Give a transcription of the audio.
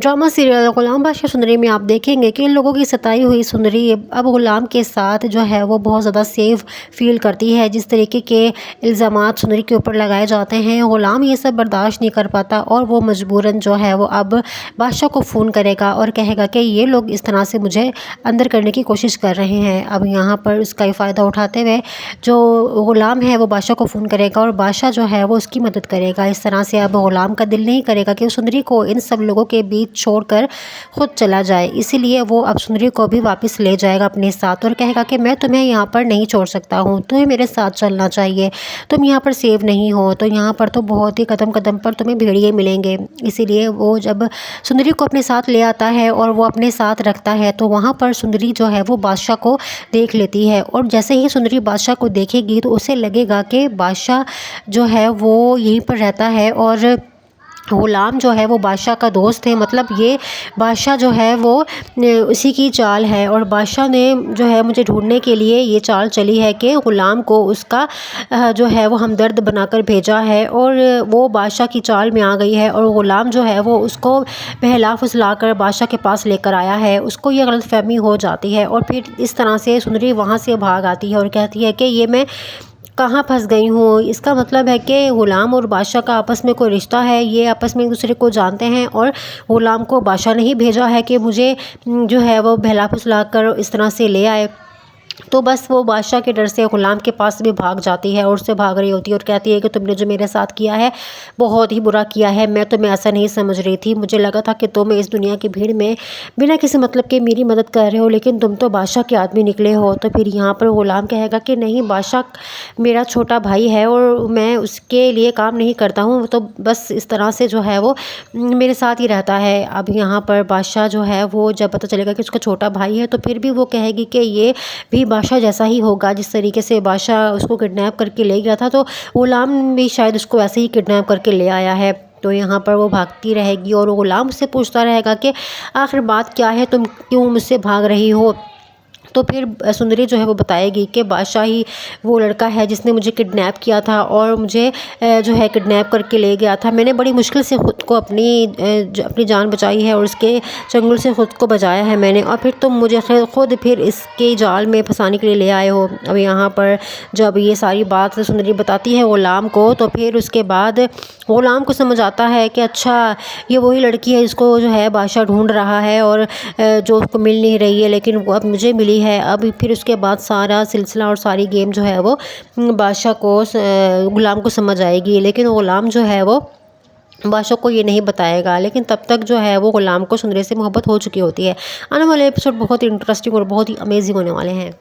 Drama serial गुलाम बादशाह सुंदरी में आप देखेंगे कि इन लोगों की सताई हुई सुंदरी अब गुलाम के साथ जो है वो बहुत ज़्यादा सेफ फील करती है। जिस तरीके के इल्ज़ामात सुंदरी के ऊपर लगाए जाते हैं, गुलाम ये सब बर्दाश्त नहीं कर पाता और वो मजबूरन जो है वो अब बादशाह को फ़ोन करेगा और कहेगा कि ये लोग इस तरह से मुझे अंदर करने की कोशिश कर रहे हैं। अब यहाँ पर उसका फ़ायदा उठाते हुए जो गुलाम है वो बादशाह को फ़ोन करेगा और बादशाह जो है वो उसकी मदद करेगा। इस तरह से अब गुलाम का दिल नहीं करेगा कि सुंदरी को इन सब लोगों के बीच छोड़कर खुद चला जाए, इसीलिए वो अब सुंदरी को भी वापस ले जाएगा अपने साथ और कहेगा कि मैं तुम्हें यहाँ पर नहीं छोड़ सकता हूँ, तुम्हें मेरे साथ चलना चाहिए, तुम यहाँ पर सेफ नहीं हो, तो यहाँ पर तो बहुत ही कदम कदम पर तुम्हें भेड़िए मिलेंगे। इसीलिए वो जब सुंदरी को अपने साथ ले आता है और वो अपने साथ रखता है तो वहाँ पर सुंदरी जो है वो बादशाह को देख लेती है और जैसे ही सुंदरी बादशाह को देखेगी तो उसे लगेगा कि बादशाह जो है वो यहीं पर रहता है और गुलाम जो है वो बादशाह का दोस्त है। मतलब ये बादशाह जो है वो उसी की चाल है और बादशाह ने जो है मुझे ढूंढने के लिए ये चाल चली है कि गुलाम को उसका जो है वो हमदर्द बनाकर भेजा है और वो बादशाह की चाल में आ गई है और गुलाम जो है वो उसको बहला फुसला कर बादशाह के पास लेकर आया है। उसको ये गलतफहमी हो जाती है और फिर इस तरह से सुंदरी वहाँ से भाग आती है और कहती है कि ये मैं कहाँ फंस गई हूँ। इसका मतलब है कि गुलाम और बादशाह का आपस में कोई रिश्ता है, ये आपस में एक दूसरे को जानते हैं और गुलाम को बादशाह ने ही भेजा है कि मुझे जो है वो बहला फुसला कर इस तरह से ले आए। तो बस वो बादशाह के डर से गुलाम के पास भी भाग जाती है और उससे भाग रही होती है और कहती है कि तुमने जो मेरे साथ किया है बहुत ही बुरा किया है, मैं तुम्हें ऐसा नहीं समझ रही थी, मुझे लगा था कि तुम इस दुनिया की भीड़ में बिना किसी मतलब के मेरी मदद कर रहे हो, लेकिन तुम तो बादशाह के आदमी निकले हो। तो फिर यहाँ पर गुलाम कहेगा कि नहीं, बादशाह मेरा छोटा भाई है और मैं उसके लिए काम नहीं करता हूँ, तो बस इस तरह से जो है वो मेरे साथ ही रहता है। अब यहाँ पर बादशाह जो है वो जब पता चलेगा कि उसका छोटा भाई है तो फिर भी वो कहेगी कि ये भी बादशाह जैसा ही होगा, जिस तरीके से बादशाह उसको किडनैप करके ले गया था तो गुलाम भी शायद उसको ऐसे ही किडनैप करके ले आया है। तो यहाँ पर वो भागती रहेगी और वो गुलाम उससे पूछता रहेगा कि आखिर बात क्या है, तुम क्यों मुझसे भाग रही हो। तो फिर सुंदरी जो है वो बताएगी कि बादशाह ही वो लड़का है जिसने मुझे किडनैप किया था और मुझे जो है किडनैप करके ले गया था। मैंने बड़ी मुश्किल से ख़ुद को अपनी जान बचाई है और उसके चंगुल से ख़ुद को बचाया है मैंने, और फिर तुम मुझे ख़ुद फिर इसके जाल में फंसाने के लिए ले आए हो। अब यहाँ पर जब ये सारी बात सुंदरी बताती है गुलाम को तो फिर उसके बाद गुलाम को समझ आता है कि अच्छा ये वही लड़की है जिसको जो है बादशाह ढूंढ रहा है और जो उसको मिल नहीं रही है, लेकिन वो अब मुझे मिली है। अब फिर उसके बाद सारा सिलसिला और सारी गेम जो है वो बादशाह को गुलाम को समझ आएगी, लेकिन गुलाम जो है वो बादशाह को ये नहीं बताएगा। लेकिन तब तक जो है वो गुलाम को सुंदरी से मोहब्बत हो चुकी होती है। आने वाले एपिसोड बहुत ही इंटरेस्टिंग और बहुत ही अमेजिंग होने वाले हैं।